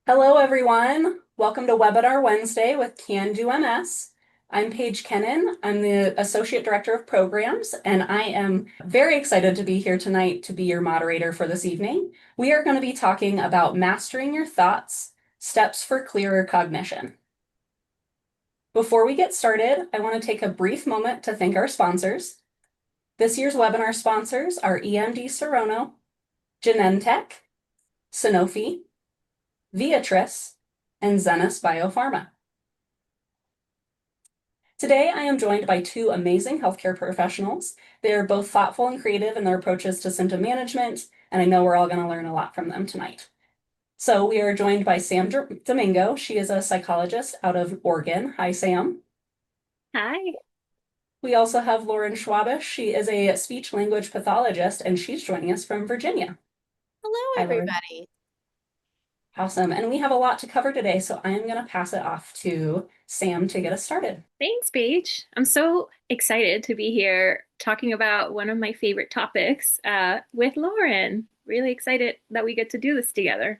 Hello, everyone. Welcome to Webinar Wednesday with Can Do MS. I'm Paige Kennan. I'm the Associate Director of Programs, and I am very excited to be here tonight to be your moderator for this evening. We are going to be talking about mastering your thoughts, steps for clearer cognition. Before we get started, I want to take a brief moment to thank our sponsors. This year's webinar sponsors are EMD Serono, Genentech, Sanofi, Viatris, and Zenas Biopharma. Today, I am joined by two amazing healthcare professionals. They are both thoughtful and creative in their approaches to symptom management, and I know we're all going to learn a lot from them tonight. So we are joined by Sam Domingo. She is a psychologist out of Oregon. Hi, Sam. Hi. We also have Lauren Schwabish. She is a speech language pathologist, and she's joining us from Virginia. Hello, Hi, Lauren. everybody. Awesome. And we have a lot to cover today, so I am going to pass it off to Sam to get us started. Thanks, Paige. I'm so excited to be here talking about one of my favorite topics with Lauren. Really excited that we get to do this together.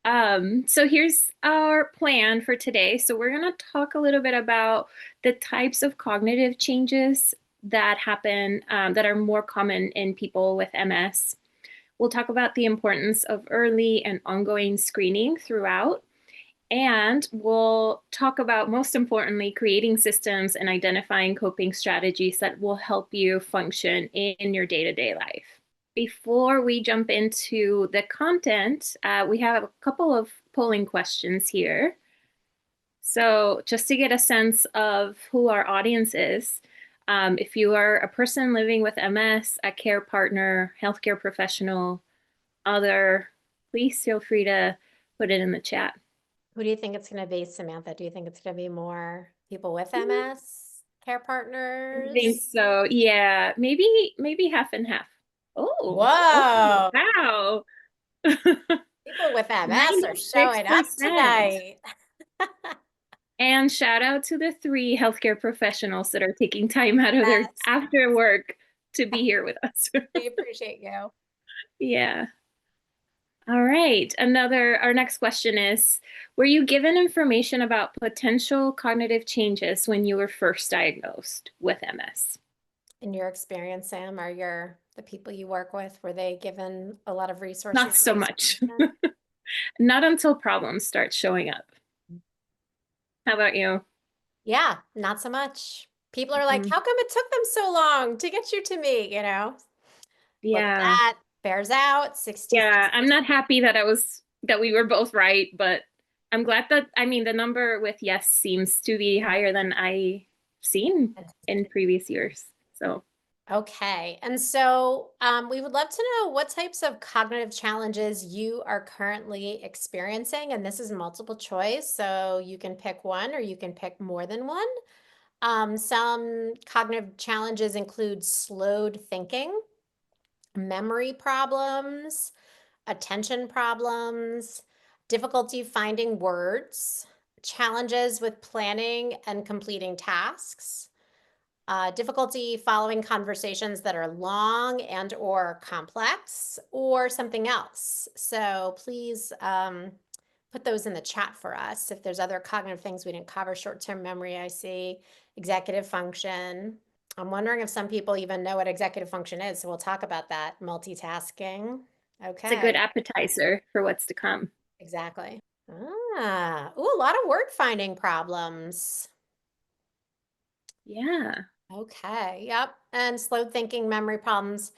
So here's our plan for today. So we're going to talk a little bit about the types of cognitive changes that happen that are more common in people with MS. We'll talk about the importance of early and ongoing screening throughout. And we'll talk about, most importantly, creating systems and identifying coping strategies that will help you function in your day-to-day life. Before we jump into the content, we have a couple of polling questions here. So just to get a sense of who our audience is, if you are a person living with MS, a care partner, healthcare professional, other, please feel free to put it in the chat. Who do you think it's going to be, Samantha? Do you think it's going to be more people with MS, care I partners? think so. Yeah, maybe half and half. Oh, Whoa. wow. People with MS are showing up 96%. tonight. And shout out to the 3 healthcare professionals that are taking time out of their after work to be here with us. We appreciate you. Yeah. All right. Our next question is, were you given information about potential cognitive changes when you were first diagnosed with MS? In your experience, Sam, are the people you work with, were they given a lot of resources? Not so much. Not until problems start showing up. How about you? Yeah, not so much. People are like, how come it took them so long to get you to me, Yeah. Look at that. Bears out, 60. Yeah, I'm not happy that we were both right, but I'm glad that, the number with yes seems to be higher than I've seen in previous years. So. Okay, and so we would love to know what types of cognitive challenges you are currently experiencing, and this is multiple choice, so you can pick one or you can pick more than one. Some cognitive challenges include slowed thinking, memory problems, attention problems, difficulty finding words, challenges with planning and completing tasks, difficulty following conversations that are long and or complex, or something else. So please put those in the chat for us. If there's other cognitive things we didn't cover, short-term memory, I see, executive function. I'm wondering if some people even know what executive function is, so we'll talk about that. Multitasking. Okay. It's a good appetizer for what's to come. Exactly. A lot of word finding problems. Yeah. Okay, yep. And slow thinking, memory problems.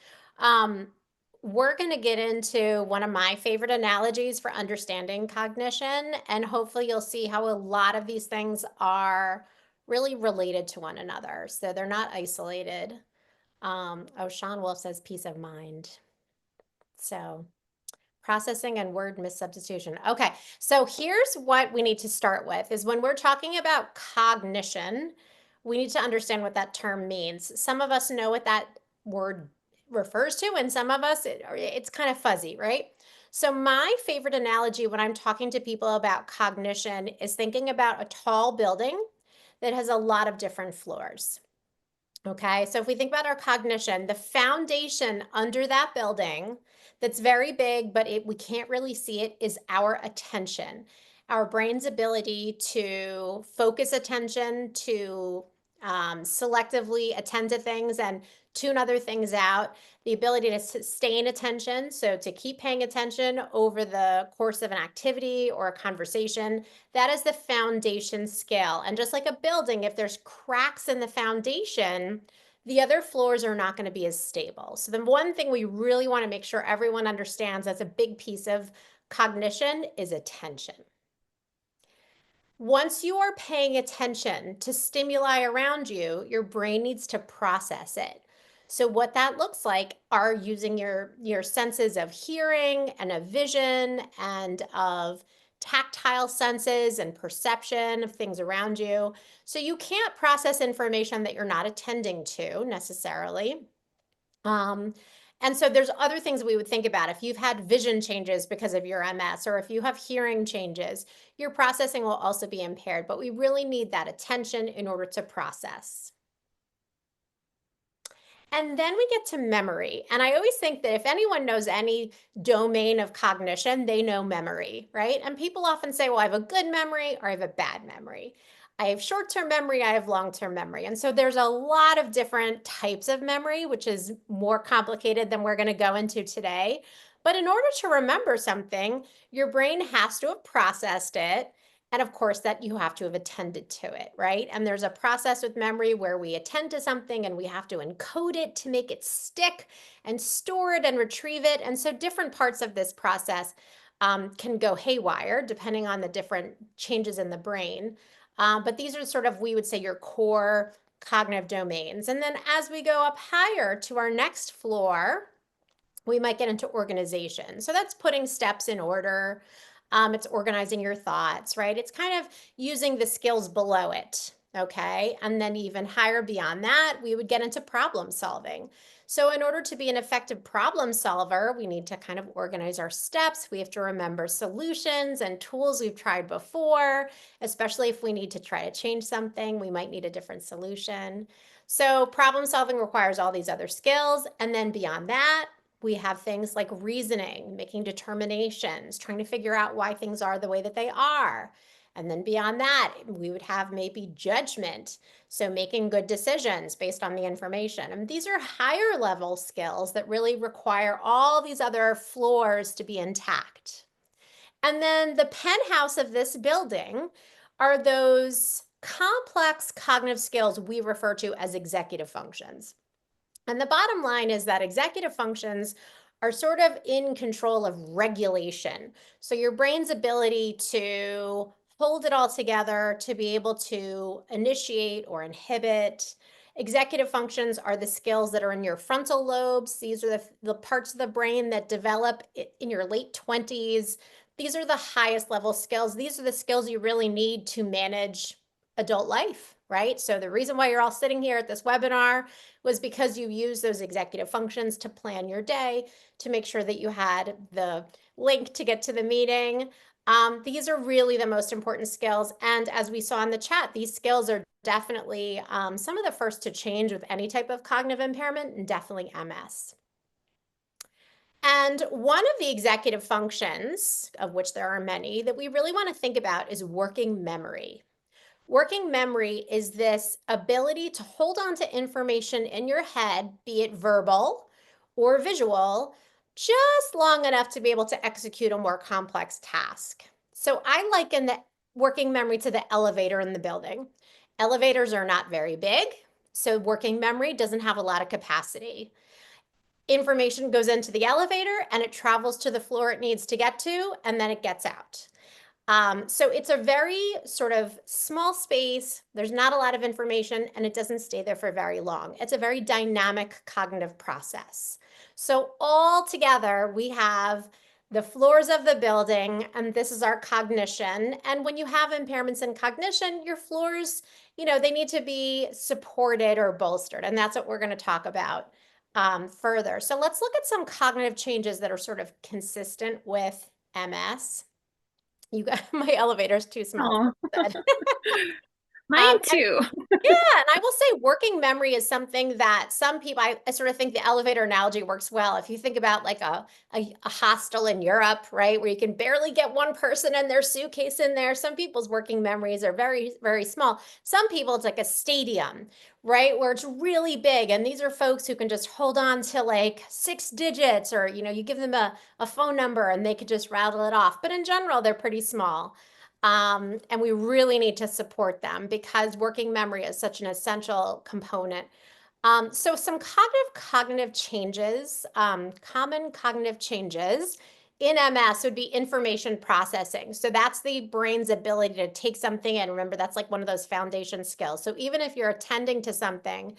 We're going to get into one of my favorite analogies for understanding cognition, and hopefully you'll see how a lot of these things are really related to one another. So they're not isolated. Sean Wolf says peace of mind. So processing and word missubstitution. Okay, so here's what we need to start with is when we're talking about cognition, we need to understand what that term means. Some of us know what that word refers to, and some of us, it's kind of fuzzy, right? So my favorite analogy when I'm talking to people about cognition is thinking about a tall building that has a lot of different floors. Okay, so if we think about our cognition, the foundation under that building, that's very big, but we can't really see it, is our attention. Our brain's ability to focus attention, to selectively attend to things and tune other things out, the ability to sustain attention, so to keep paying attention over the course of an activity or a conversation, that is the foundation skill. And just like a building, if there's cracks in the foundation, the other floors are not going to be as stable. So the one thing we really want to make sure everyone understands as a big piece of cognition is attention. Once you are paying attention to stimuli around you, your brain needs to process it. So what that looks like are using your senses of hearing and of vision and of tactile senses and perception of things around you. So you can't process information that you're not attending to necessarily. And so there's other things we would think about. If you've had vision changes because of your MS, or if you have hearing changes, your processing will also be impaired, but we really need that attention in order to process. And then we get to memory. And I always think that if anyone knows any domain of cognition, they know memory, right? And people often say, well, I have a good memory or I have a bad memory. I have short-term memory, I have long-term memory. And so there's a lot of different types of memory, which is more complicated than we're going to go into today. But in order to remember something, your brain has to have processed it. And of course, that you have to have attended to it, right? And there's a process with memory where we attend to something and we have to encode it to make it stick and store it and retrieve it. And so different parts of this process can go haywire depending on the different changes in the brain. But these are sort of, we would say, your core cognitive domains. And then as we go up higher to our next floor, we might get into organization. So that's putting steps in order. It's organizing your thoughts, right? It's kind of using the skills below it, okay? And then even higher beyond that, we would get into problem solving. So in order to be an effective problem solver, we need to kind of organize our steps. We have to remember solutions and tools we've tried before, especially if we need to try to change something, we might need a different solution. So problem solving requires all these other skills. And then beyond that, we have things like reasoning, making determinations, trying to figure out why things are the way that they are. And then beyond that, we would have maybe judgment. So making good decisions based on the information. And these are higher level skills that really require all these other floors to be intact. And then the penthouse of this building are those complex cognitive skills we refer to as executive functions. And the bottom line is that executive functions are sort of in control of regulation. So your brain's ability to hold it all together, to be able to initiate or inhibit. Executive functions are the skills that are in your frontal lobes. These are the parts of the brain that develop in your late 20s. These are the highest level skills. These are the skills you really need to manage adult life, right? So the reason why you're all sitting here at this webinar was because you use those executive functions to plan your day, to make sure that you had the link to get to the meeting. These are really the most important skills. And as we saw in the chat, these skills are definitely some of the first to change with any type of cognitive impairment, and definitely MS. And one of the executive functions, of which there are many, that we really want to think about is working memory. Working memory is this ability to hold on to information in your head, be it verbal or visual, just long enough to be able to execute a more complex task. So I liken the working memory to the elevator in the building. Elevators are not very big, so working memory doesn't have a lot of capacity. Information goes into the elevator and it travels to the floor it needs to get to, and then it gets out. So it's a very sort of small space. There's not a lot of information and it doesn't stay there for very long. It's a very dynamic cognitive process. So all together we have the floors of the building, and this is our cognition. And when you have impairments in cognition, your floors, they need to be supported or bolstered. And that's what we're going to talk about further. So let's look at some cognitive changes that are sort of consistent with MS. You got my elevator's too small. Mine too. Yeah, and I will say working memory is something that some people, I sort of think the elevator analogy works well. If you think about like a hostel in Europe, right, where you can barely get one person and their suitcase in there, some people's working memories are very, very small. Some people, it's like a stadium, right, where it's really big. And these are folks who can just hold on to like 6 digits, or, you give them a phone number and they could just rattle it off. But in general, they're pretty small. And we really need to support them because working memory is such an essential component. So some cognitive changes, common cognitive changes in MS would be information processing. So that's the brain's ability to take something in. Remember, that's like one of those foundation skills. So even if you're attending to something,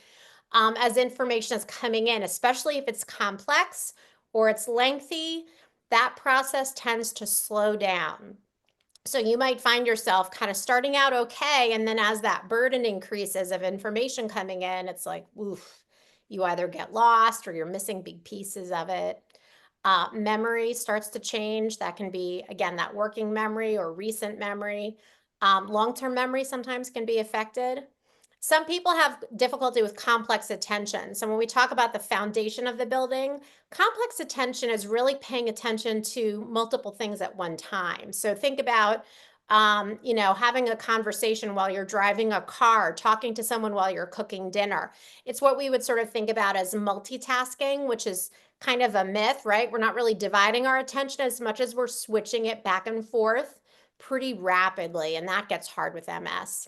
as information is coming in, especially if it's complex or it's lengthy, that process tends to slow down. So you might find yourself kind of starting out okay, and then as that burden increases of information coming in, it's like, oof, you either get lost or you're missing big pieces of it. Memory starts to change. That can be, again, that working memory or recent memory. Long-term memory sometimes can be affected. Some people have difficulty with complex attention. So when we talk about the foundation of the building, complex attention is really paying attention to multiple things at one time. So think about, having a conversation while you're driving a car, talking to someone while you're cooking dinner. It's what we would sort of think about as multitasking, which is kind of a myth, right? We're not really dividing our attention as much as we're switching it back and forth pretty rapidly, and that gets hard with MS.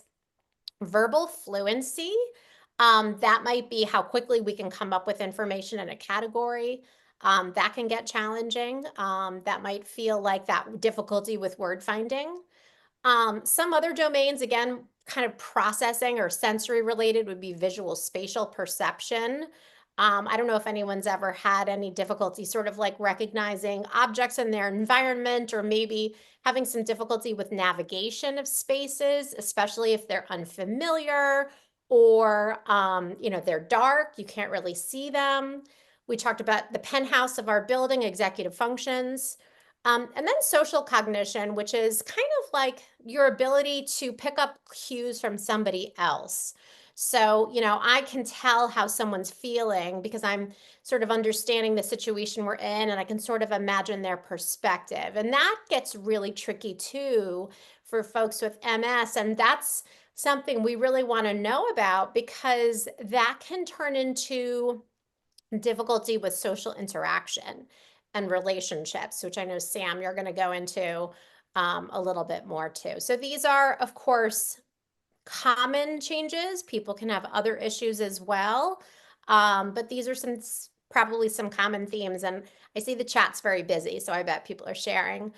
Verbal fluency, that might be how quickly we can come up with information in a category. That can get challenging. That might feel like that difficulty with word finding. Some other domains, again, kind of processing or sensory related, would be visual spatial perception. I don't know if anyone's ever had any difficulty sort of like recognizing objects in their environment, or maybe having some difficulty with navigation of spaces, especially if they're unfamiliar or, they're dark, you can't really see them. We talked about the penthouse of our building, executive functions. And then social cognition, which is kind of like your ability to pick up cues from somebody else. So, I can tell how someone's feeling because I'm sort of understanding the situation we're in, and I can sort of imagine their perspective. And that gets really tricky too for folks with MS. And that's something we really want to know about, because that can turn into difficulty with social interaction and relationships, which I know, Sam, you're going to go into a little bit more too. So these are, of course, common changes. People can have other issues as well. But these are probably some common themes. And I see the chat's very busy, so I bet people are sharing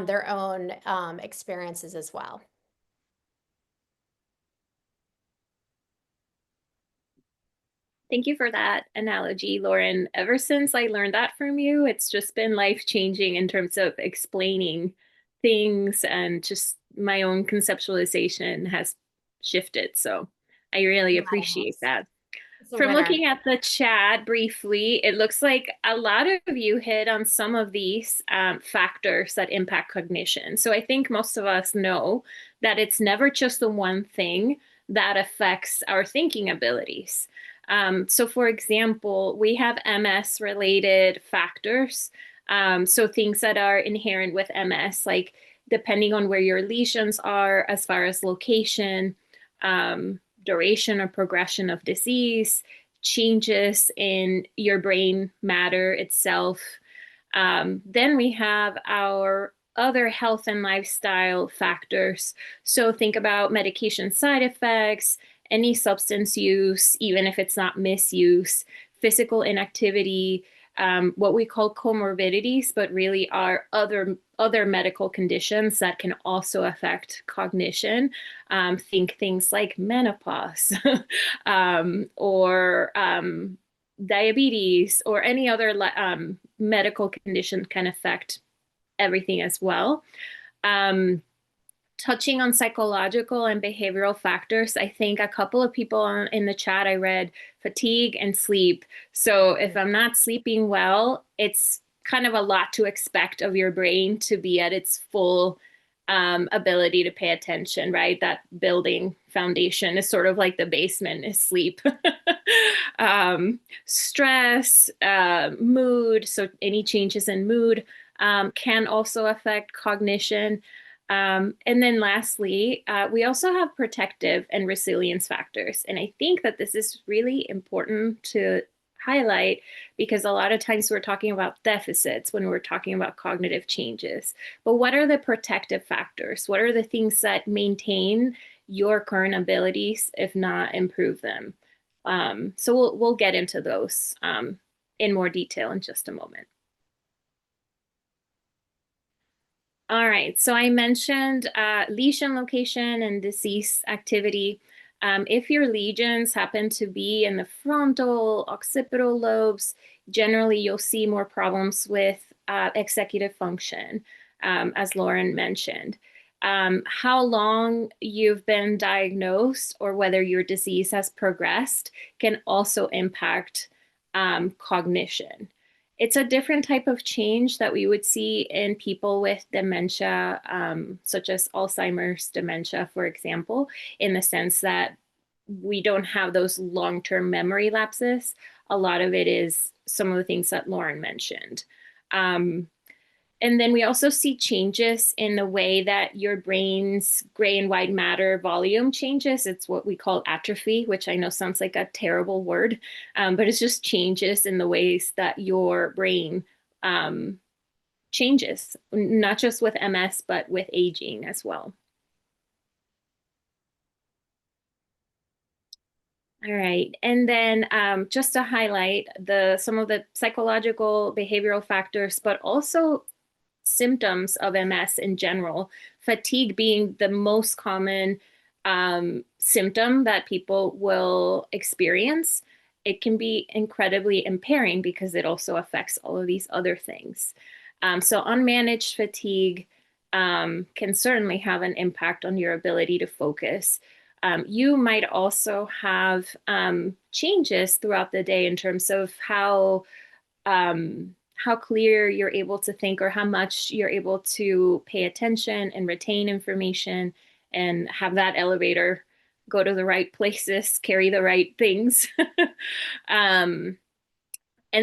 their own experiences as well. Thank you for that analogy, Lauren. Ever since I learned that from you, it's just been life-changing in terms of explaining things, and just my own conceptualization has shifted. So I really appreciate that. From looking at the chat briefly, it looks like a lot of you hit on some of these factors that impact cognition. So I think most of us know that it's never just the one thing that affects our thinking abilities. So for example, we have MS related factors. So things that are inherent with MS, like depending on where your lesions are as far as location, duration or progression of disease, changes in your brain matter itself. Then we have our other health and lifestyle factors. So think about medication side effects, any substance use, even if it's not misuse, physical inactivity, what we call comorbidities, but really are other medical conditions that can also affect cognition. Think things like menopause or diabetes, or any other medical condition can affect everything as well. Touching on psychological and behavioral factors, I think a couple of people in the chat, I read fatigue and sleep. So if I'm not sleeping well, it's kind of a lot to expect of your brain to be at its full ability to pay attention, right? That building foundation is sort of like the basement is sleep. Stress, mood, so any changes in mood can also affect cognition. And then lastly, we also have protective and resilience factors. And I think that this is really important to highlight because a lot of times we're talking about deficits when we're talking about cognitive changes. But what are the protective factors? What are the things that maintain your current abilities, if not improve them? So we'll get into those in more detail in just a moment. All right, so I mentioned lesion location and disease activity. If your lesions happen to be in the frontal, occipital lobes, generally you'll see more problems with executive function, as Lauren mentioned. How long you've been diagnosed or whether your disease has progressed can also impact cognition. It's a different type of change that we would see in people with dementia, such as Alzheimer's dementia, for example, in the sense that we don't have those long-term memory lapses. A lot of it is some of the things that Lauren mentioned. And then we also see changes in the way that your brain's gray and white matter volume changes. It's what we call atrophy, which I know sounds like a terrible word, but it's just changes in the ways that your brain changes, not just with MS, but with aging as well. All right, and then just to highlight some of the psychological behavioral factors, but also symptoms of MS in general, fatigue being the most common symptom that people will experience. It can be incredibly impairing because it also affects all of these other things. So unmanaged fatigue can certainly have an impact on your ability to focus. You might also have changes throughout the day in terms of how clear you're able to think or how much you're able to pay attention and retain information and have that elevator go to the right places, carry the right things. And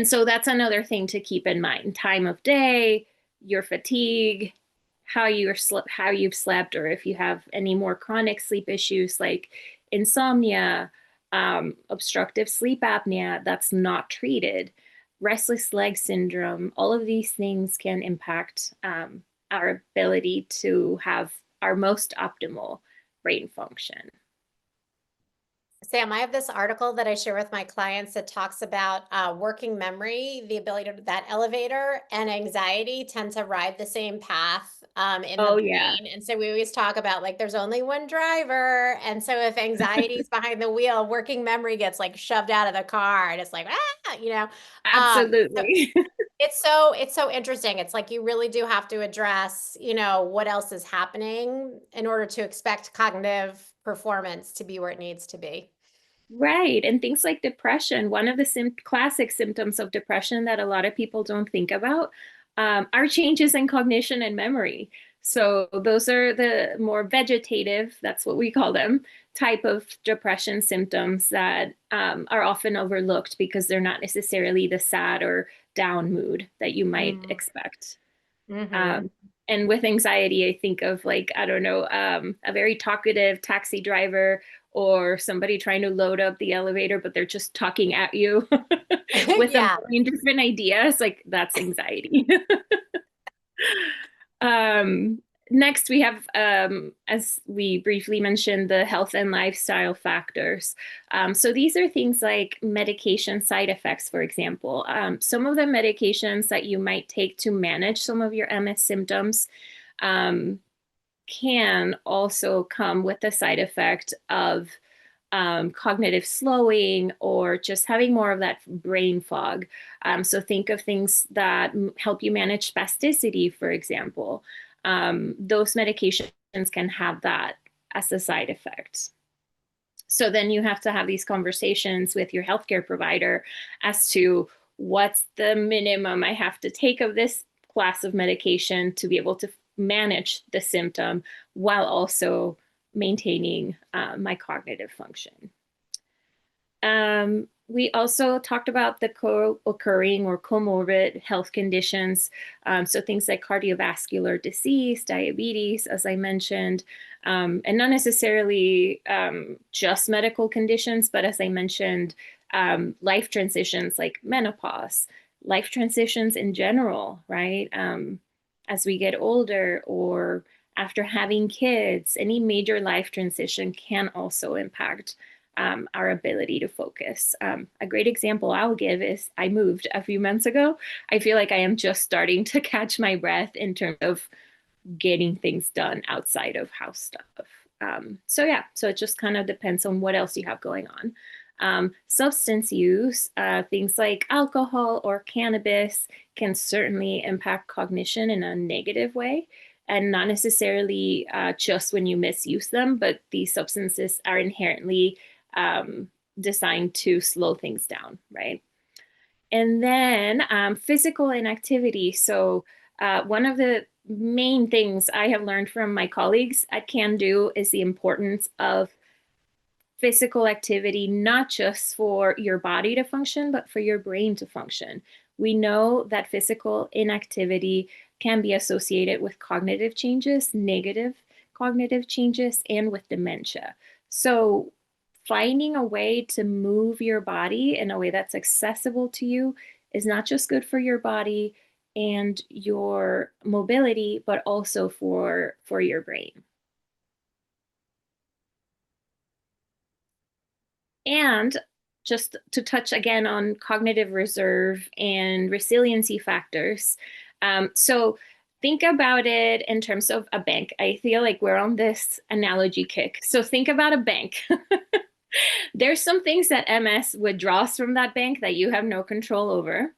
so that's another thing to keep in mind. Time of day, your fatigue, how you've slept, or if you have any more chronic sleep issues like insomnia, obstructive sleep apnea that's not treated, restless leg syndrome, all of these things can impact our ability to have our most optimal brain function. Sam, I have this article that I share with my clients that talks about working memory, the ability to that elevator and anxiety tend to ride the same path in the brain. Yeah. And so we always talk about like there's only one driver. And so if anxiety is behind the wheel, working memory gets like shoved out of the car and it's like, Absolutely. So it's so interesting. It's like you really do have to address, what else is happening in order to expect cognitive performance to be where it needs to be. Right. And things like depression, one of the classic symptoms of depression that a lot of people don't think about are changes in cognition and memory. So those are the more vegetative, that's what we call them, type of depression symptoms that are often overlooked because they're not necessarily the sad or down mood that you might expect. And with anxiety, I think of like, I don't know, a very talkative taxi driver or somebody trying to load up the elevator, but they're just talking at you with a million different ideas. Like that's anxiety. Next, we have, as we briefly mentioned, the health and lifestyle factors. So these are things like medication side effects, for example. Some of the medications that you might take to manage some of your MS symptoms can also come with the side effect of cognitive slowing or just having more of that brain fog. So think of things that help you manage spasticity, for example. Those medications can have that as a side effect. So then you have to have these conversations with your healthcare provider as to what's the minimum I have to take of this class of medication to be able to manage the symptom while also maintaining my cognitive function. We also talked about the co-occurring or comorbid health conditions. So things like cardiovascular disease, diabetes, as I mentioned, and not necessarily just medical conditions, but as I mentioned, life transitions like menopause, life transitions in general, right? As we get older or after having kids, any major life transition can also impact our ability to focus. A great example I'll give is I moved a few months ago. I feel like I am just starting to catch my breath in terms of getting things done outside of house stuff. So it just kind of depends on what else you have going on. Substance use, things like alcohol or cannabis can certainly impact cognition in a negative way. And not necessarily just when you misuse them, but these substances are inherently designed to slow things down, right? And then physical inactivity. So one of the main things I have learned from my colleagues at Can Do is the importance of physical activity, not just for your body to function, but for your brain to function. We know that physical inactivity can be associated with cognitive changes, negative cognitive changes, and with dementia. So finding a way to move your body in a way that's accessible to you is not just good for your body and your mobility, but also for your brain. And just to touch again on cognitive reserve and resiliency factors. So think about it in terms of a bank. I feel like we're on this analogy kick. So think about a bank. There's some things that MS withdraws from that bank that you have no control over.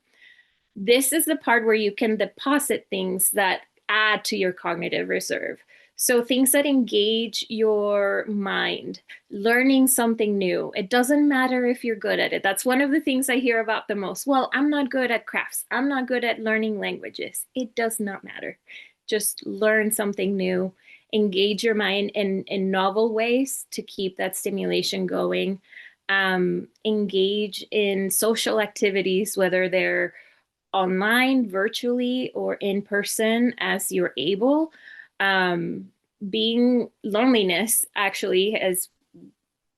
This is the part where you can deposit things that add to your cognitive reserve. So things that engage your mind, learning something new. It doesn't matter if you're good at it. That's one of the things I hear about the most. Well, I'm not good at crafts. I'm not good at learning languages. It does not matter. Just learn something new. Engage your mind in novel ways to keep that stimulation going. Engage in social activities, whether they're online, virtually, or in person as you're able. Being loneliness actually has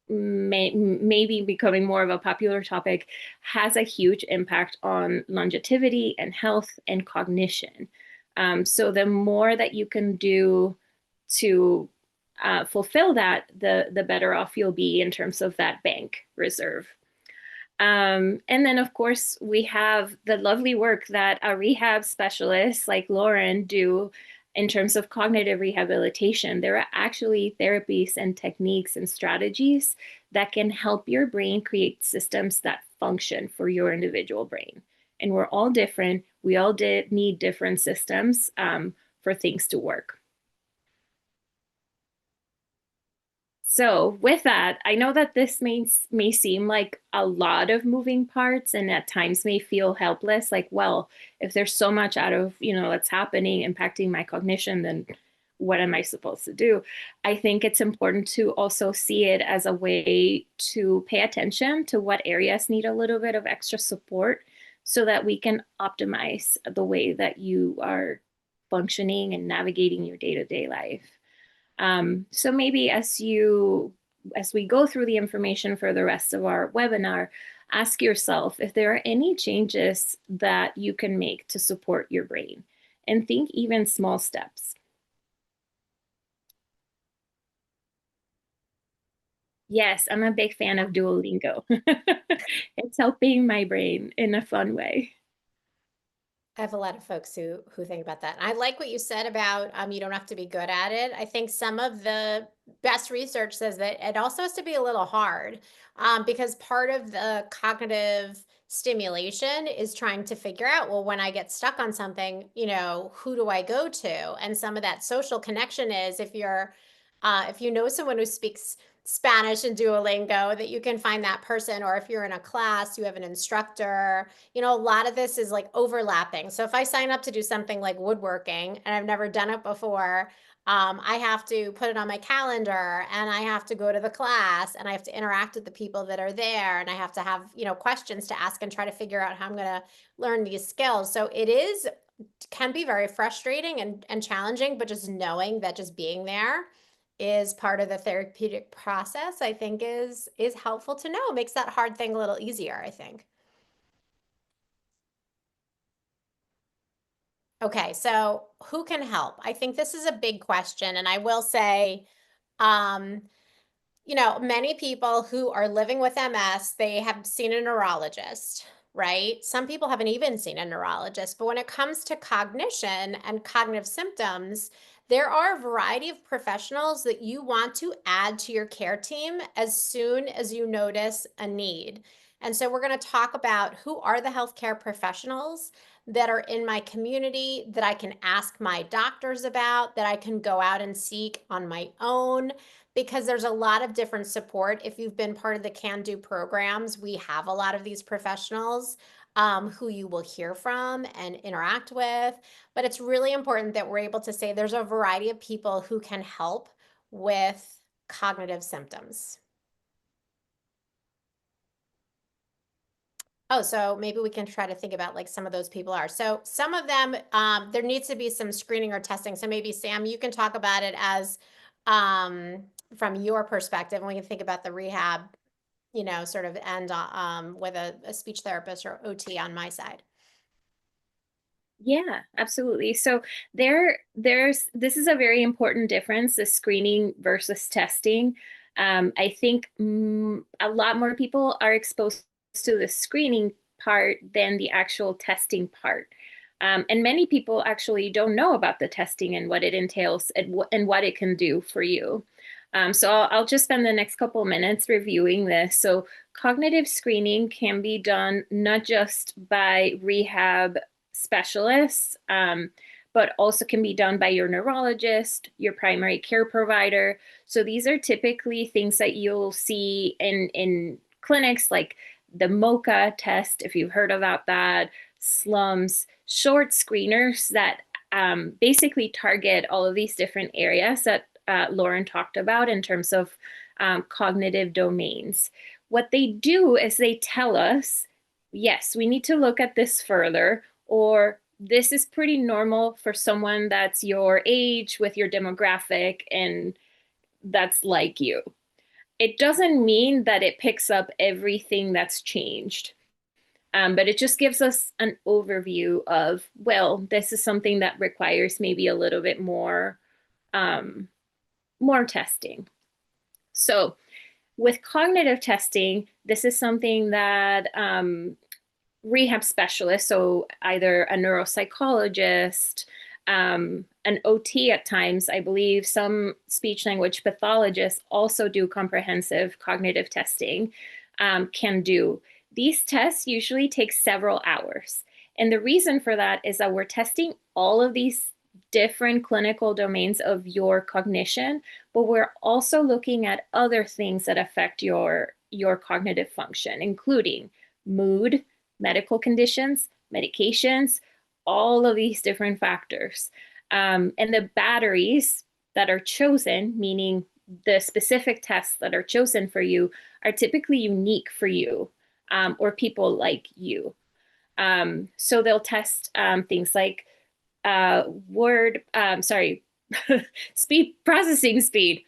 maybe becoming more of a popular topic, has a huge impact on longevity and health and cognition. So the more that you can do to fulfill that, the better off you'll be in terms of that bank reserve. And then, of course, we have the lovely work that a rehab specialist like Lauren do in terms of cognitive rehabilitation. There are actually therapies and techniques and strategies that can help your brain create systems that function for your individual brain. And we're all different. We all need different systems for things to work. So with that, I know that this may seem like a lot of moving parts and at times may feel helpless. Like, well, if there's so much out of, that's happening, impacting my cognition, then what am I supposed to do? I think it's important to also see it as a way to pay attention to what areas need a little bit of extra support so that we can optimize the way that you are functioning and navigating your day-to-day life. So maybe as we go through the information for the rest of our webinar, ask yourself if there are any changes that you can make to support your brain, and think even small steps. Yes, I'm a big fan of Duolingo. It's helping my brain in a fun way. I have a lot of folks who think about that. I like what you said about you don't have to be good at it. I think some of the best research says that it also has to be a little hard because part of the cognitive stimulation is trying to figure out, well, when I get stuck on something, who do I go to? And some of that social connection is if you know someone who speaks Spanish and Duolingo, that you can find that person. Or if you're in a class, you have an instructor. You know, a lot of this is like overlapping. So if I sign up to do something like woodworking and I've never done it before, I have to put it on my calendar, and I have to go to the class, and I have to interact with the people that are there, and I have to have, you know, questions to ask and try to figure out how I'm going to learn these skills. So it can be very frustrating and challenging, but just knowing that just being there is part of the therapeutic process, I think is helpful to know. It makes that hard thing a little easier, I think. Okay, so who can help? I think this is a big question, and I will say, um, you know, many people who are living with MS, they have seen a neurologist, right? Some people haven't even seen a neurologist. But when it comes to cognition and cognitive symptoms, there are a variety of professionals that you want to add to your care team as soon as you notice a need. And so we're going to talk about who are the healthcare professionals that are in my community that I can ask my doctors about, that I can go out and seek on my own, because there's a lot of different support. If you've been part of the Can Do programs, we have a lot of these professionals who you will hear from and interact with. But it's really important that we're able to say there's a variety of people who can help with cognitive symptoms. Oh, so maybe we can try to think about like some of those people are. So some of them, there needs to be some screening or testing. So maybe Sam, you can talk about it as from your perspective, and we can think about the rehab, you know, sort of end with a speech therapist or OT on my side. Yeah, absolutely. So this is a very important difference, the screening versus testing. I think a lot more people are exposed to the screening part than the actual testing part. And many people actually don't know about the testing and what it entails and what it can do for you. So I'll just spend the next couple of minutes reviewing this. So cognitive screening can be done not just by rehab specialists, but also can be done by your neurologist, your primary care provider. So these are typically things that you'll see in clinics, like the MOCA test, if you've heard about that, SLUMS, short screeners that basically target all of these different areas that Lauren talked about in terms of cognitive domains. What they do is they tell us, yes, we need to look at this further, or this is pretty normal for someone that's your age with your demographic and that's like you. It doesn't mean that it picks up everything that's changed. But it just gives us an overview of, well, this is something that requires maybe a little bit more testing. So with cognitive testing, this is something that rehab specialists, so either a neuropsychologist, an OT at times, I believe some speech language pathologists also do comprehensive cognitive testing, can do. These tests usually take several hours. And the reason for that is that we're testing all of these different clinical domains of your cognition, but we're also looking at other things that affect your cognitive function, including mood, medical conditions, medications, all of these different factors. And the batteries that are chosen, meaning the specific tests that are chosen for you, are typically unique for you or people like you. So they'll test things like speed, processing speed.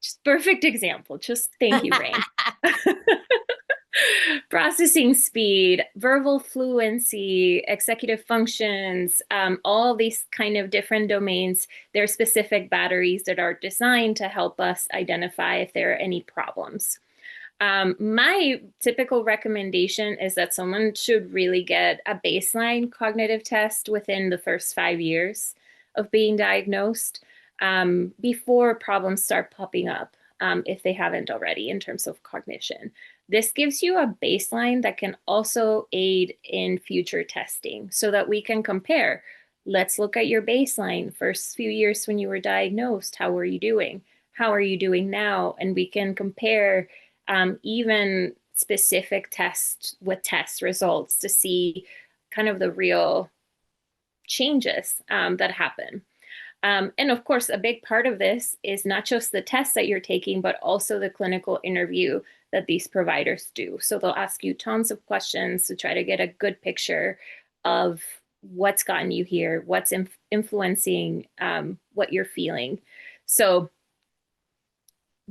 Just perfect example. Just thank you, Rain. Processing speed, verbal fluency, executive functions, all these kind of different domains. There are specific batteries that are designed to help us identify if there are any problems. My typical recommendation is that someone should really get a baseline cognitive test within the first 5 years of being diagnosed before problems start popping up, if they haven't already, in terms of cognition. This gives you a baseline that can also aid in future testing so that we can compare. Let's look at your baseline, first few years when you were diagnosed. How were you doing? how are you doing now? And we can compare even specific tests with test results to see kind of the real changes that happen. And of course, a big part of this is not just the tests that you're taking, but also the clinical interview that these providers do. So they'll ask you tons of questions to try to get a good picture of what's gotten you here, what's influencing what you're feeling. So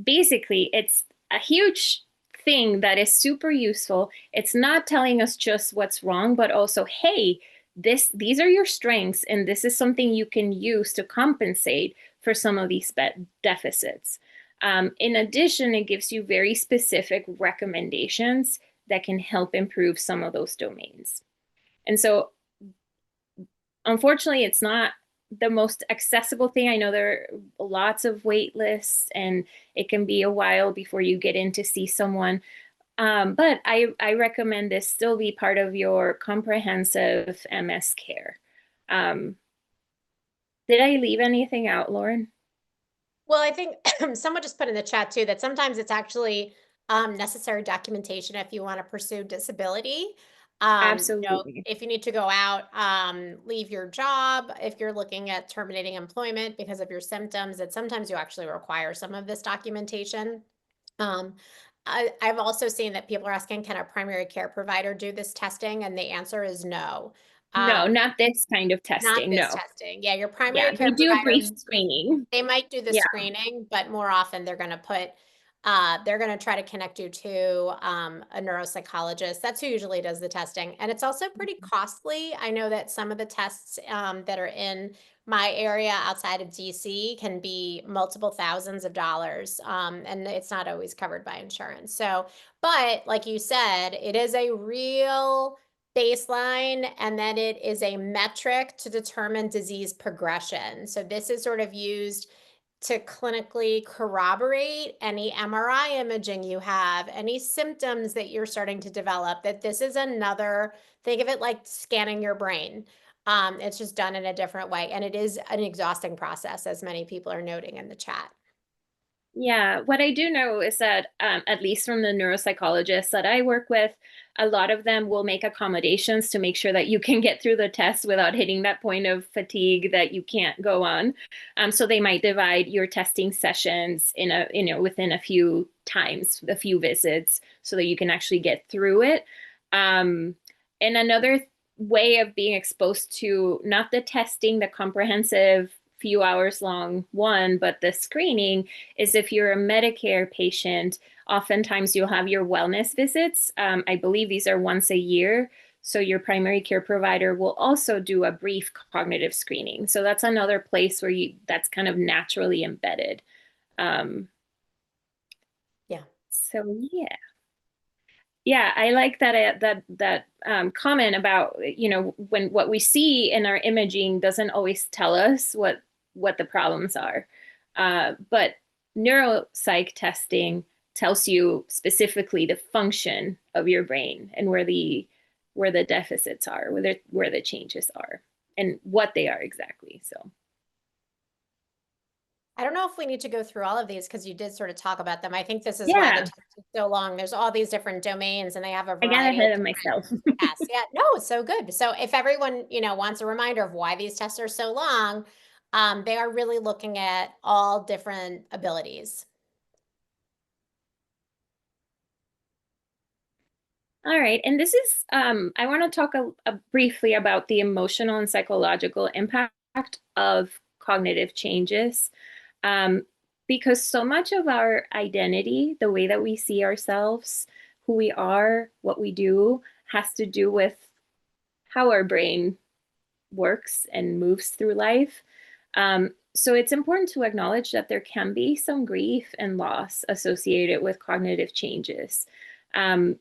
basically, it's a huge thing that is super useful. It's not telling us just what's wrong, but also, hey, these are your strengths, and this is something you can use to compensate for some of these deficits. In addition, it gives you very specific recommendations that can help improve some of those domains. And so, unfortunately, it's not the most accessible thing. I know there are lots of wait lists, and it can be a while before you get in to see someone. But I recommend this still be part of your comprehensive MS care. Did I leave anything out, Lauren? Well, I think someone just put in the chat too that sometimes it's actually necessary documentation if you want to pursue disability. Absolutely. If you need to go out, leave your job, if you're looking at terminating employment because of your symptoms, that sometimes you actually require some of this documentation. Um, I've also seen that people are asking, can a primary care provider do this testing? And the answer is no. No, not this kind of Not testing. this No. testing. Yeah, your Yeah, primary they care do a brief provider, screening. they might do the Yeah. screening, but more often they're going to try to connect you to a neuropsychologist. That's who usually does the testing. And it's also pretty costly. I know that some of the tests that are in my area outside of DC can be multiple thousands of dollars. And it's not always covered by insurance. So, but like you said, it is a real baseline, and then it is a metric to determine disease progression. So this is sort of used to clinically corroborate any MRI imaging you have, any symptoms that you're starting to develop, that this is another, think of it like scanning your brain. It's just done in a different way. And it is an exhausting process, as many people are noting in the chat. Yeah, what I do know is that, at least from the neuropsychologists that I work with, a lot of them will make accommodations to make sure that you can get through the test without hitting that point of fatigue that you can't go on. So they might divide your testing sessions within a few times, a few visits, so that you can actually get through it. And another way of being exposed to not the testing, the comprehensive few hours long one, but the screening is if you're a Medicare patient, oftentimes you'll have your wellness visits. I believe these are once a year. So your primary care provider will also do a brief cognitive screening. So that's another place where that's kind of naturally embedded. Yeah. So yeah. Yeah, I like that comment about, when what we see in our imaging doesn't always tell us what the problems are. But neuropsych testing tells you specifically the function of your brain and where the deficits are, where the changes are, and what they are exactly. So I don't know if we need to go through all of these because you did sort of talk about them. I think this is why the yeah, test is so long. There's all these different domains and they have a I got variety of ahead of different myself. tests. Yeah, no, it's so good. So if everyone, wants a reminder of why these tests are so long, they are really looking at all different abilities. All right, and this is, I want to talk briefly about the emotional and psychological impact of cognitive changes, um, because so much of our identity, the way that we see ourselves, who we are, what we do, has to do with how our brain works and moves through life. So it's important to acknowledge that there can be some grief and loss associated with cognitive changes.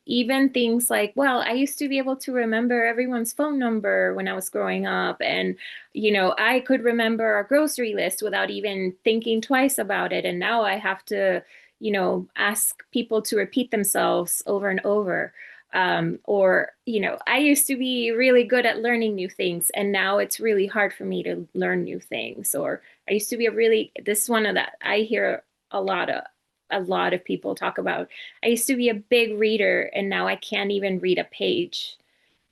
Even things like, well, I used to be able to remember everyone's phone number when I was growing up. And, I could remember our grocery list without even thinking twice about it. And now I have to, ask people to repeat themselves over and over. Or, I used to be really good at learning new things, and now it's really hard for me to learn new things. Or I used to be this is one of that I hear a lot of people talk about. I used to be a big reader, and now I can't even read a page.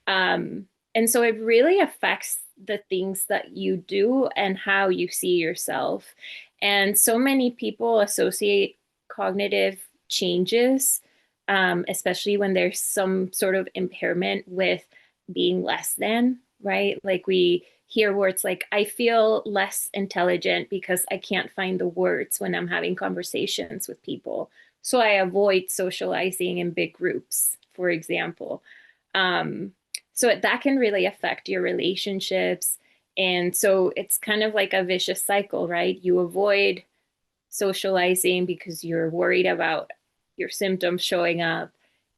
And so it really affects the things that you do and how you see yourself. And so many people associate cognitive changes, especially when there's some sort of impairment, with being less than, right? Like we hear words like, I feel less intelligent because I can't find the words when I'm having conversations with people. So I avoid socializing in big groups, for example. So that can really affect your relationships. And so it's kind of like a vicious cycle, right? You avoid socializing because you're worried about your symptoms showing up.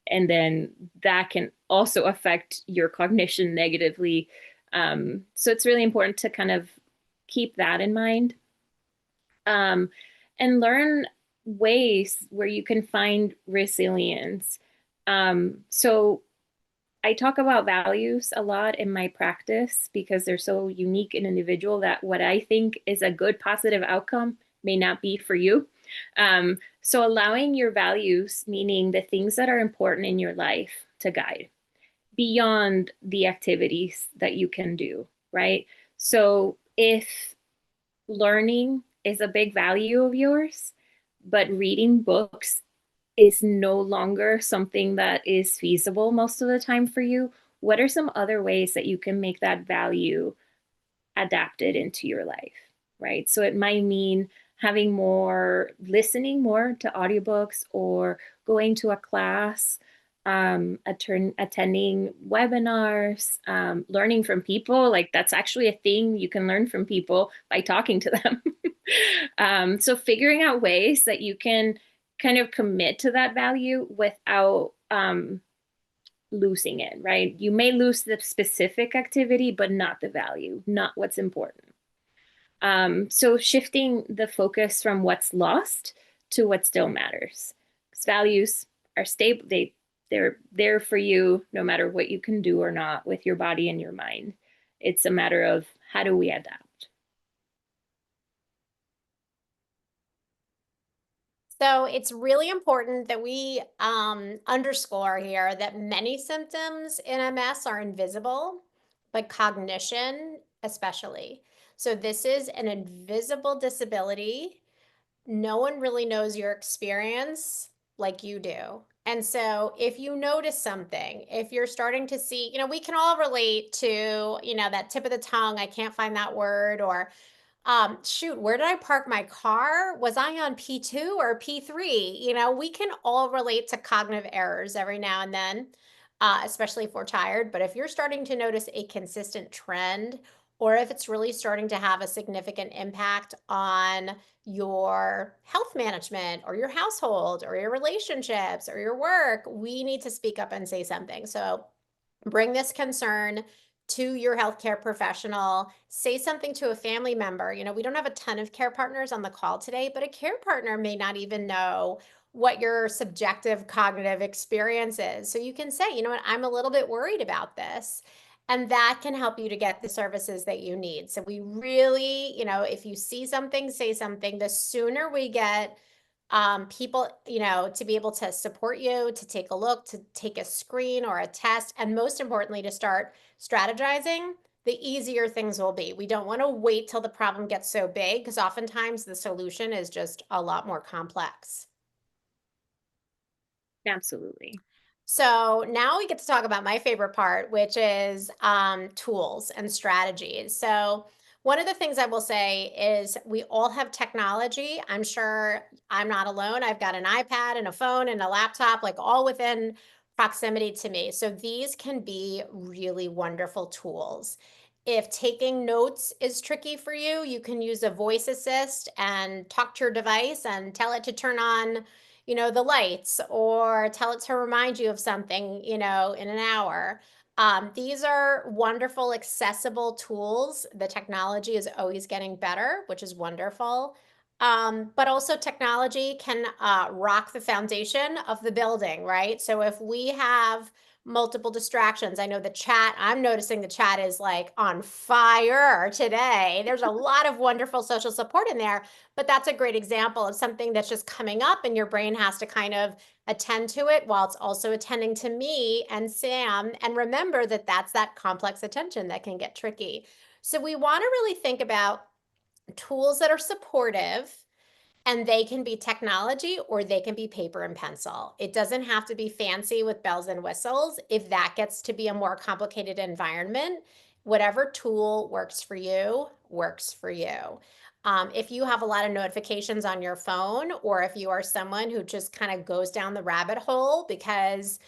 And then that can also affect your cognition negatively. So it's really important to kind of keep that in mind, and learn ways where you can find resilience. So I talk about values a lot in my practice because they're so unique and individual that what I think is a good positive outcome may not be for you. So allowing your values, meaning the things that are important in your life, to guide beyond the activities that you can do, right? So if learning is a big value of yours, but reading books is no longer something that is feasible most of the time for you, what are some other ways that you can make that value adapted into your life, right? So it might mean listening more to audiobooks, or going to a class, attending webinars, learning from people. Like that's actually a thing. You can learn from people by talking to them. So figuring out ways that you can kind of commit to that value without losing it, right? You may lose the specific activity, but not the value, not what's important. So shifting the focus from what's lost to what still matters. Because values are stable, they're there for you no matter what you can do or not with your body and your mind. It's a matter of how do we adapt? So it's really important that we underscore here that many symptoms in MS are invisible, but cognition especially. So this is an invisible disability. No one really knows your experience like you do. And so if you notice something, if you're starting to see, we can all relate to, that tip of the tongue, I can't find that word, or shoot, where did I park my car? Was I on P2 or P3? We can all relate to cognitive errors every now and then, especially if we're tired. But if you're starting to notice a consistent trend, or if it's really starting to have a significant impact on your health management or your household or your relationships or your work, we need to speak up and say something. So bring this concern to your healthcare professional. Say something to a family member. We don't have a ton of care partners on the call today, but a care partner may not even know what your subjective cognitive experience is. So you can say, you know what, I'm a little bit worried about this. And that can help you to get the services that you need. So we really, if you see something, say something. The sooner we get people, to be able to support you, to take a look, to take a screen or a test, and most importantly, to start strategizing, the easier things will be. We don't want to wait till the problem gets so big, because oftentimes the solution is just a lot more complex. Absolutely. So now we get to talk about my favorite part, which is tools and strategies. So one of the things I will say is we all have technology. I'm sure I'm not alone. I've got an iPad and a phone and a laptop, like all within proximity to me. So these can be really wonderful tools. If taking notes is tricky for you, you can use a voice assist and talk to your device and tell it to turn on the lights, or tell it to remind you of something, in an hour. These are wonderful, accessible tools. The technology is always getting better, which is wonderful. But also technology can rock the foundation of the building, right? So if we have multiple distractions. I know the chat, I'm noticing the chat is like on fire today. There's a lot of wonderful social support in there, but that's a great example of something that's just coming up and your brain has to kind of attend to it while it's also attending to me and Sam. And remember that that's that complex attention that can get tricky. So we want to really think about tools that are supportive, and they can be technology or they can be paper and pencil. It doesn't have to be fancy with bells and whistles. If that gets to be a more complicated environment, whatever tool works for you, works for you. If you have a lot of notifications on your phone, or if you are someone who just kind of goes down the rabbit hole because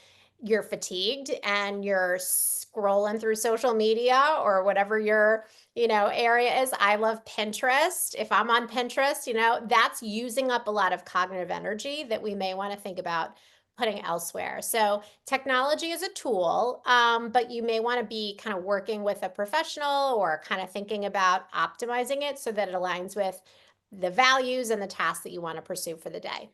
you're fatigued and you're scrolling through social media or whatever your area is. I love Pinterest. If I'm on Pinterest, that's using up a lot of cognitive energy that we may want to think about putting elsewhere. So technology is a tool, but you may want to be kind of working with a professional or kind of thinking about optimizing it so that it aligns with the values and the tasks that you want to pursue for the day.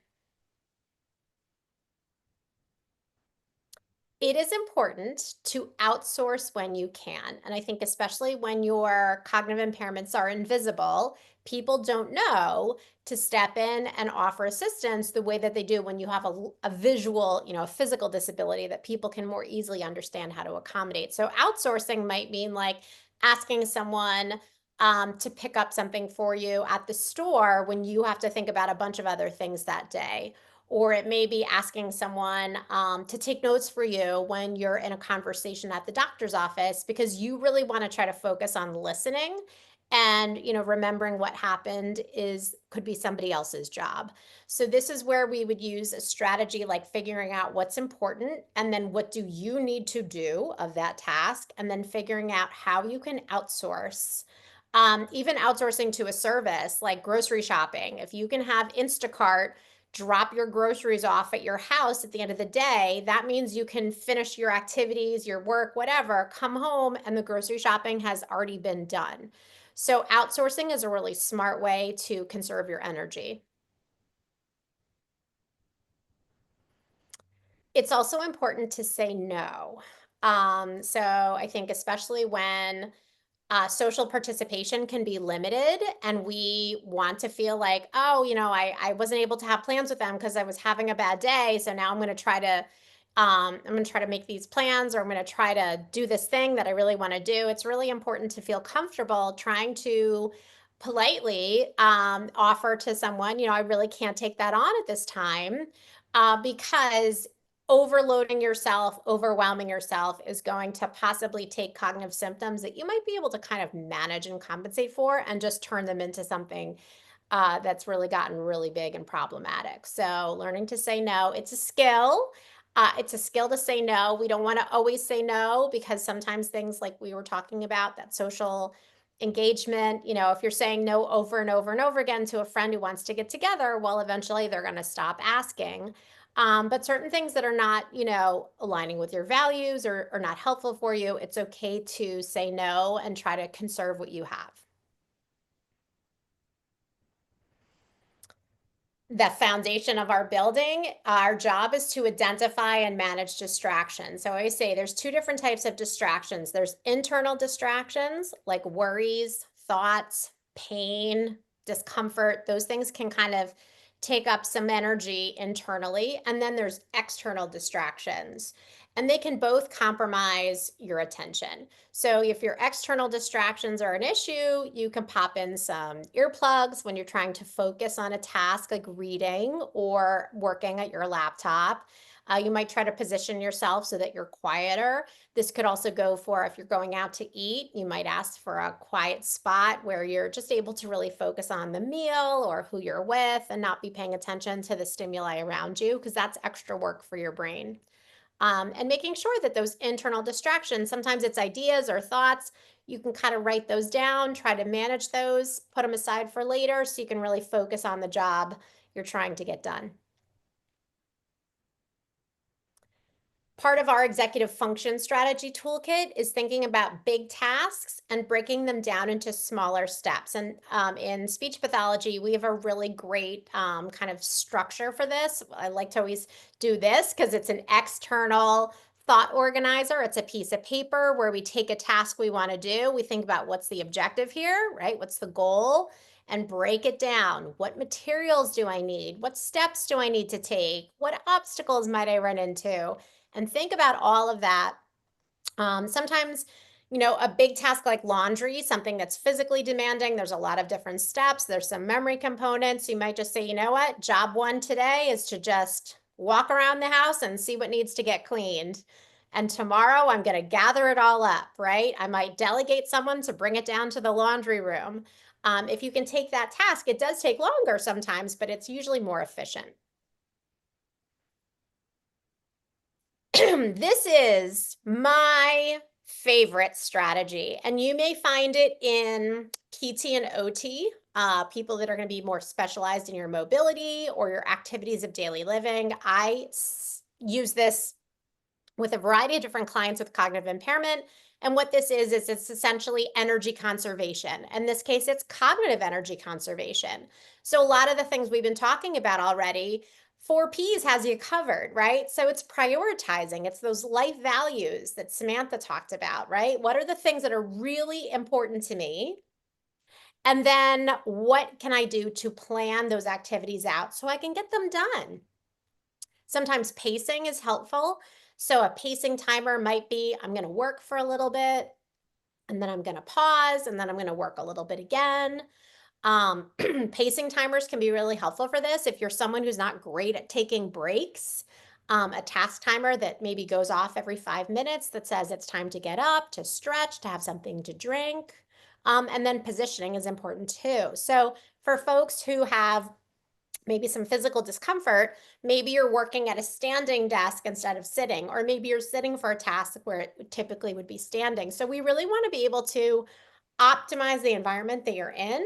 It is important to outsource when you can. And I think especially when your cognitive impairments are invisible, people don't know to step in and offer assistance the way that they do when you have a visual, a physical disability that people can more easily understand how to accommodate. So outsourcing might mean like asking someone to pick up something for you at the store when you have to think about a bunch of other things that day. Or it may be asking someone to take notes for you when you're in a conversation at the doctor's office, because you really want to try to focus on listening and remembering what happened could be somebody else's job. So this is where we would use a strategy like figuring out what's important, and then what do you need to do of that task, and then figuring out how you can outsource. Even outsourcing to a service like grocery shopping. If you can have Instacart drop your groceries off at your house at the end of the day, that means you can finish your activities, your work, whatever, come home, and the grocery shopping has already been done. So outsourcing is a really smart way to conserve your energy. It's also important to say no. So I think especially when social participation can be limited and we want to feel like, oh, I wasn't able to have plans with them because I was having a bad day. So now I'm going to try to make these plans, or I'm going to try to do this thing that I really want to do. It's really important to feel comfortable trying to politely offer to someone, I really can't take that on at this time, because overloading yourself, overwhelming yourself is going to possibly take cognitive symptoms that you might be able to kind of manage and compensate for and just turn them into something that's really gotten really big and problematic. So learning to say no, it's a skill. It's a skill to say no. We don't want to always say no, because sometimes things like we were talking about, that social engagement, if you're saying no over and over and over again to a friend who wants to get together, well, eventually they're going to stop asking. But certain things that are not, aligning with your values or not helpful for you, it's okay to say no and try to conserve what you have. The foundation of our building, our job is to identify and manage distractions. So I always say there's two different types of distractions. There's internal distractions like worries, thoughts, pain, discomfort. Those things can kind of take up some energy internally. And then there's external distractions, and they can both compromise your attention. So if your external distractions are an issue, you can pop in some earplugs when you're trying to focus on a task like reading or working at your laptop. You might try to position yourself so that you're quieter. This could also go for if you're going out to eat, you might ask for a quiet spot where you're just able to really focus on the meal or who you're with and not be paying attention to the stimuli around you, because that's extra work for your brain. And making sure that those internal distractions, sometimes it's ideas or thoughts, you can kind of write those down, try to manage those, put them aside for later so you can really focus on the job you're trying to get done. Part of our executive function strategy toolkit is thinking about big tasks and breaking them down into smaller steps. And in speech pathology, we have a really great kind of structure for this. I like to always do this because it's an external thought organizer. It's a piece of paper where we take a task we want to do. We think about what's the objective here, right? What's the goal? And break it down. What materials do I need? What steps do I need to take? What obstacles might I run into? And think about all of that. Sometimes, a big task like laundry, something that's physically demanding, there's a lot of different steps. There's some memory components. You might just say, you know what, job one today is to just walk around the house and see what needs to get cleaned. And tomorrow I'm going to gather it all up, right? I might delegate someone to bring it down to the laundry room. If you can take that task, it does take longer sometimes, but it's usually more efficient. This is my favorite strategy, and you may find it in PT and OT, people that are going to be more specialized in your mobility or your activities of daily living. I use this with a variety of different clients with cognitive impairment. And what this is it's essentially energy conservation. In this case, it's cognitive energy conservation. So a lot of the things we've been talking about already, 4Ps has you covered, right? So it's prioritizing. It's those life values that Samantha talked about, right? What are the things that are really important to me? And then what can I do to plan those activities out so I can get them done? Sometimes pacing is helpful. So a pacing timer might be, I'm going to work for a little bit, and then I'm going to pause, and then I'm going to work a little bit again. Pacing timers can be really helpful for this. If you're someone who's not great at taking breaks, a task timer that maybe goes off every 5 minutes that says it's time to get up, to stretch, to have something to drink. And then positioning is important too. So for folks who have maybe some physical discomfort, maybe you're working at a standing desk instead of sitting, or maybe you're sitting for a task where it typically would be standing. So we really want to be able to optimize the environment that you're in.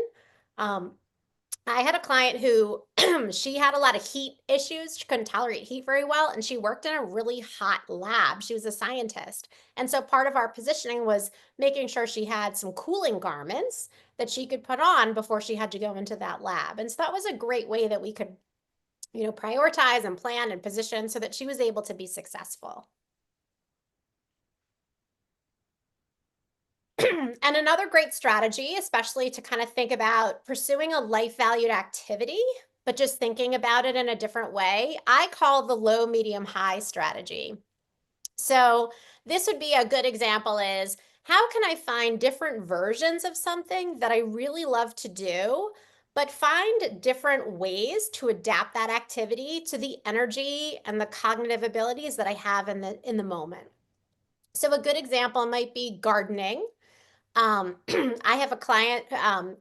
I had a client who she had a lot of heat issues. She couldn't tolerate heat very well, and she worked in a really hot lab. She was a scientist. And so part of our positioning was making sure she had some cooling garments that she could put on before she had to go into that lab. And so that was a great way that we could, prioritize and plan and position so that she was able to be successful. And another great strategy, especially to kind of think about pursuing a life valued activity, but just thinking about it in a different way, I call the low, medium, high strategy. So this would be a good example is, how can I find different versions of something that I really love to do, but find different ways to adapt that activity to the energy and the cognitive abilities that I have in the moment. So a good example might be gardening. I have a client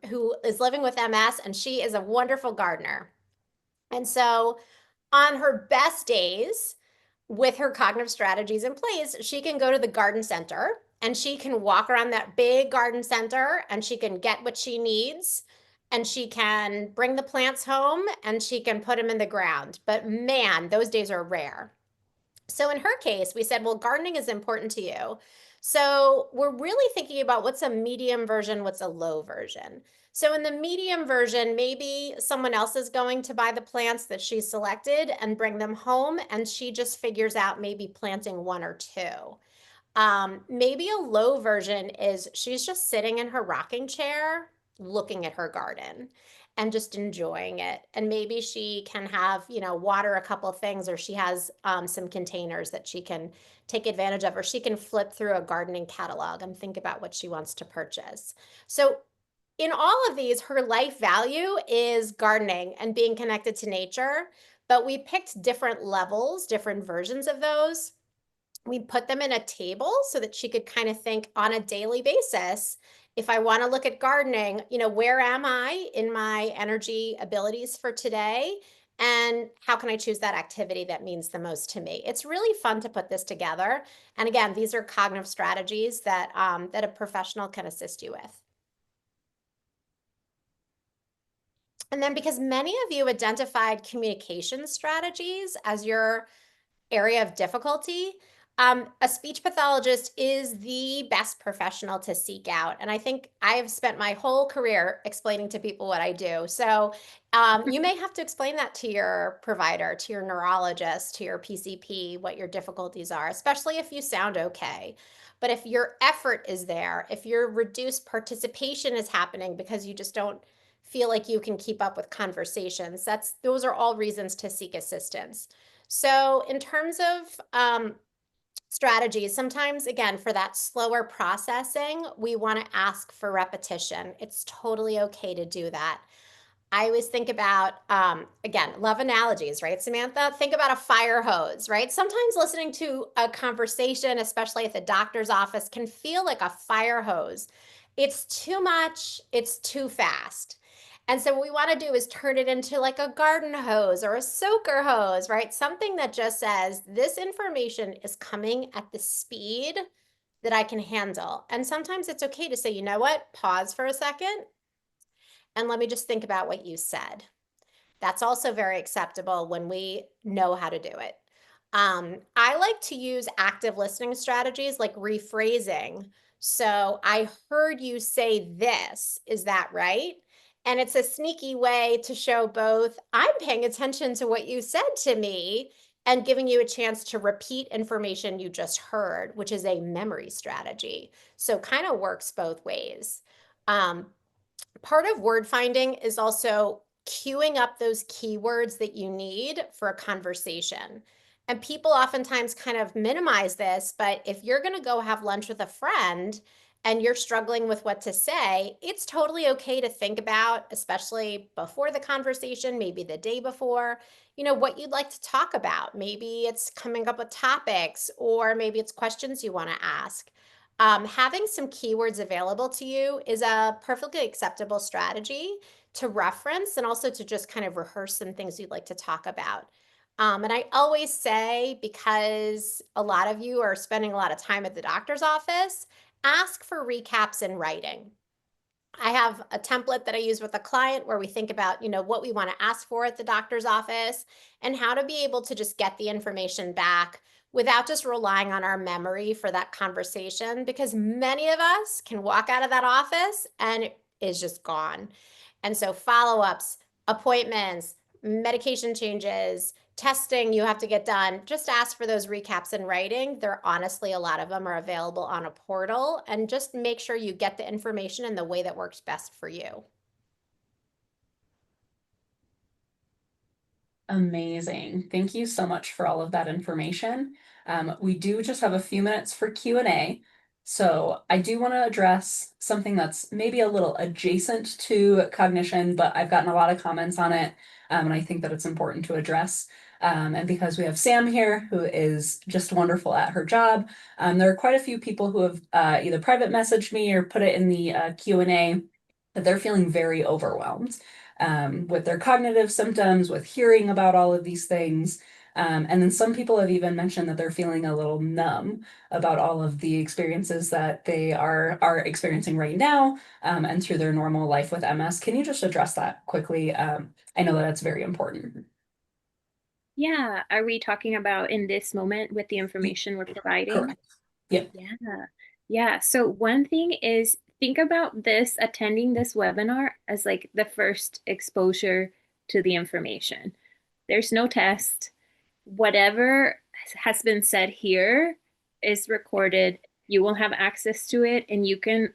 who is living with MS, and she is a wonderful gardener. And so on her best days, with her cognitive strategies in place, she can go to the garden center and she can walk around that big garden center and she can get what she needs, and she can bring the plants home and she can put them in the ground. But man, those days are rare. So in her case, we said, well, gardening is important to you. So we're really thinking about what's a medium version, what's a low version. So in the medium version, maybe someone else is going to buy the plants that she selected and bring them home, and she just figures out maybe planting one or two. Maybe a low version is she's just sitting in her rocking chair looking at her garden and just enjoying it. And maybe she can have, water a couple of things, or she has some containers that she can take advantage of, or she can flip through a gardening catalog and think about what she wants to purchase. So in all of these, her life value is gardening and being connected to nature, but we picked different levels, different versions of those. We put them in a table so that she could kind of think on a daily basis, if I want to look at gardening, where am I in my energy abilities for today? And how can I choose that activity that means the most to me? It's really fun to put this together. And again, these are cognitive strategies that, that a professional can assist you with. And then, because many of you identified communication strategies as your area of difficulty, A speech pathologist is the best professional to seek out. And I think I've spent my whole career explaining to people what I do. So you may have to explain that to your provider, to your neurologist, to your PCP, what your difficulties are, especially if you sound okay. But if your effort is there, if your reduced participation is happening because you just don't feel like you can keep up with conversations, those are all reasons to seek assistance. So in terms of strategies, sometimes again, for that slower processing, we want to ask for repetition. It's totally okay to do that. I always think about, again, love analogies, right, Samantha? Think about a fire hose, right? Sometimes listening to a conversation, especially at the doctor's office, can feel like a fire hose. It's too much, it's too fast. And so what we want to do is turn it into like a garden hose or a soaker hose, right? Something that just says, this information is coming at the speed that I can handle. And sometimes it's okay to say, you know what, pause for a second and let me just think about what you said. That's also very acceptable when we know how to do it. I like to use active listening strategies like rephrasing. So I heard you say this. Is that right? And it's a sneaky way to show both I'm paying attention to what you said to me and giving you a chance to repeat information you just heard, which is a memory strategy. So kind of works both ways. Um, Part of word finding is also queuing up those keywords that you need for a conversation. And people oftentimes kind of minimize this, but if you're going to go have lunch with a friend and you're struggling with what to say, it's totally okay to think about, especially before the conversation, maybe the day before, what you'd like to talk about. Maybe it's coming up with topics, or maybe it's questions you want to ask. Having some keywords available to you is a perfectly acceptable strategy to reference and also to just kind of rehearse some things you'd like to talk about. And I always say, because a lot of you are spending a lot of time at the doctor's office, ask for recaps in writing. I have a template that I use with a client where we think about, what we want to ask for at the doctor's office and how to be able to just get the information back without just relying on our memory for that conversation, because many of us can walk out of that office and it is just gone. And so follow-ups, appointments, medication changes, testing you have to get done, just ask for those recaps in writing. There honestly, a lot of them are available on a portal, and just make sure you get the information in the way that works best for you. Amazing. Thank you so much for all of that information. We do just have a few minutes for Q&A. So I do want to address something that's maybe a little adjacent to cognition, but I've gotten a lot of comments on it, and I think that it's important to address. And because we have Sam here, who is just wonderful at her job, there are quite a few people who have either private messaged me or put it in the Q&A that they're feeling very overwhelmed with their cognitive symptoms, with hearing about all of these things. And then some people have even mentioned that they're feeling a little numb about all of the experiences that they are experiencing right now, and through their normal life with MS. Can you just address that quickly? I know that that's very important. Yeah. Are we talking about in this moment with the information we're providing? Correct. Yep. Yeah. Yeah. So one thing is think about this, attending this webinar as like the first exposure to the information. There's no test. Whatever has been said here is recorded. You will have access to it, and you can,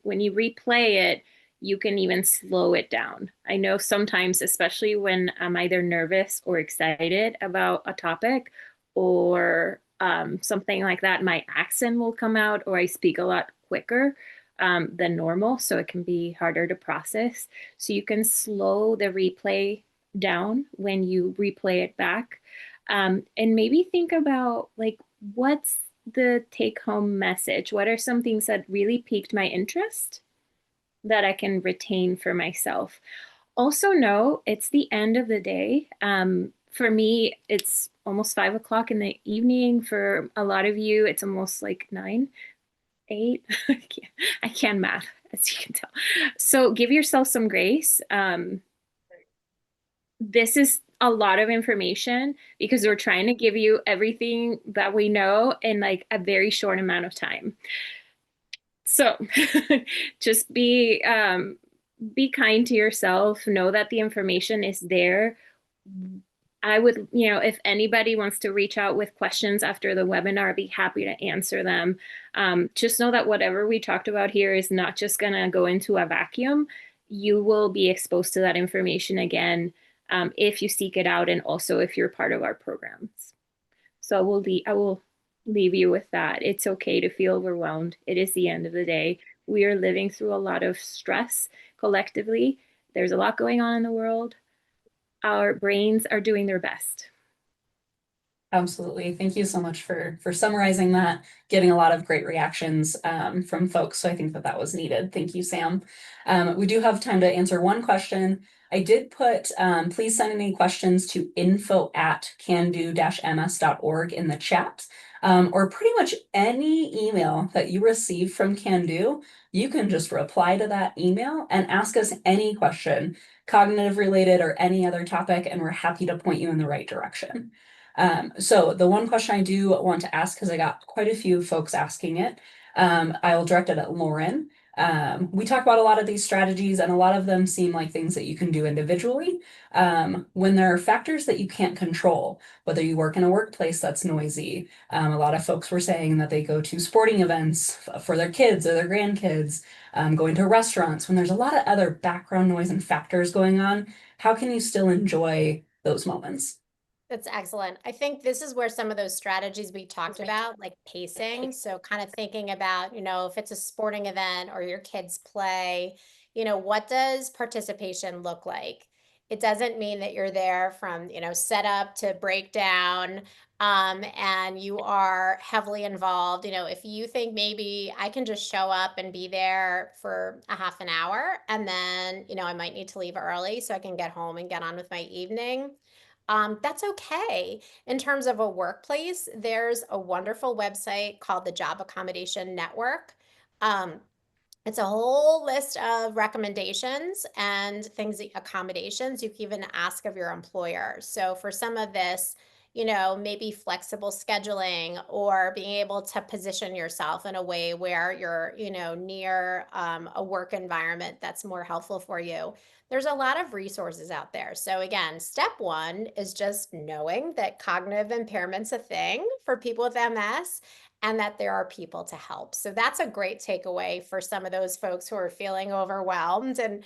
when you replay it, you can even slow it down. I know sometimes, especially when I'm either nervous or excited about a topic or something like that, my accent will come out or I speak a lot quicker than normal. So it can be harder to process. So you can slow the replay down when you replay it back. And maybe think about like, what's the take home message? What are some things that really piqued my interest that I can retain for myself? Also know it's the end of the day. For me, it's almost 5 o'clock in the evening. For a lot of you, it's almost like 9, 8. I can't math, as you can tell. So give yourself some grace. This is a lot of information because we're trying to give you everything that we know in like a very short amount of time. So just be kind to yourself. Know that the information is there. I would, if anybody wants to reach out with questions after the webinar, I'd be happy to answer them. Just know that whatever we talked about here is not just going to go into a vacuum. You will be exposed to that information again if you seek it out and also if you're part of our programs. So I will leave you with that. It's okay to feel overwhelmed. It is the end of the day. We are living through a lot of stress collectively. There's a lot going on in the world. Our brains are doing their best. Absolutely. Thank you so much for summarizing that, getting a lot of great reactions from folks. So I think that was needed. Thank you, Sam. We do have time to answer one question. I did put, please send any questions to info@cando-ms.org in the chat, or pretty much any email that you receive from Cando. You can just reply to that email and ask us any question, cognitive related or any other topic, and we're happy to point you in the right direction. So the one question I do want to ask, because I got quite a few folks asking it, I will direct it at Lauren. We talk about a lot of these strategies and a lot of them seem like things that you can do individually. When there are factors that you can't control, whether you work in a workplace that's noisy, a lot of folks were saying that they go to sporting events for their kids or their grandkids, going to restaurants, when there's a lot of other background noise and factors going on, how can you still enjoy those moments? That's excellent. I think this is where some of those strategies we talked about, like pacing. So kind of thinking about, if it's a sporting event or your kids play, what does participation look like? It doesn't mean that you're there from, setup to breakdown, and you are heavily involved. If you think maybe I can just show up and be there for a half an hour and then, I might need to leave early so I can get home and get on with my evening. That's okay. In terms of a workplace, there's a wonderful website called the Job Accommodation Network. Um, it's a whole list of recommendations and accommodations you can even ask of your employer. So for some of this, maybe flexible scheduling or being able to position yourself in a way where you're, near a work environment that's more helpful for you. There's a lot of resources out there. So again, step one is just knowing that cognitive impairment's a thing for people with MS and that there are people to help. So that's a great takeaway for some of those folks who are feeling overwhelmed. And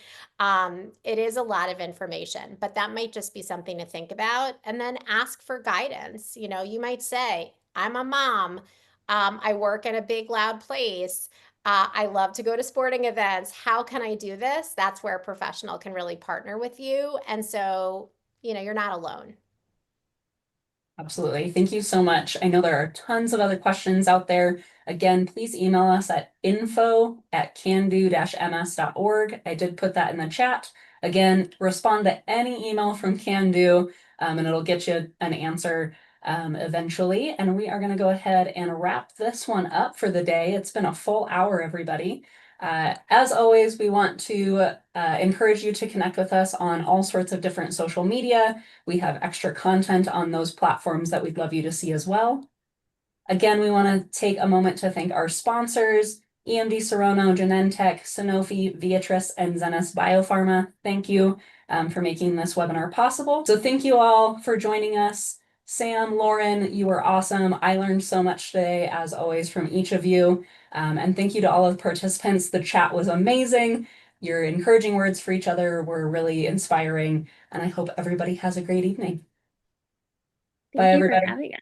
it is a lot of information, but that might just be something to think about. And then ask for guidance. You might say, I'm a mom. I work in a big, loud place. I love to go to sporting events. How can I do this? That's where a professional can really partner with you. And so, you're not alone. Absolutely. Thank you so much. I know there are tons of other questions out there. Again, please email us at info@cando-ms.org. I did put that in the chat. Again, respond to any email from Cando, and it'll get you an answer eventually. And we are going to go ahead and wrap this one up for the day. It's been a full hour, everybody. As always, we want to encourage you to connect with us on all sorts of different social media. We have extra content on those platforms that we'd love you to see as well. Again, we want to take a moment to thank our sponsors, EMD Serono, Genentech, Sanofi, Viatris, and Zenas Biopharma. Thank you for making this webinar possible. So thank you all for joining us. Sam, Lauren, you were awesome. I learned so much today, as always, from each of you. And thank you to all of the participants. The chat was amazing. Your encouraging words for each other were really inspiring. And I hope everybody has a great evening. Thank you Bye, everybody. for having us.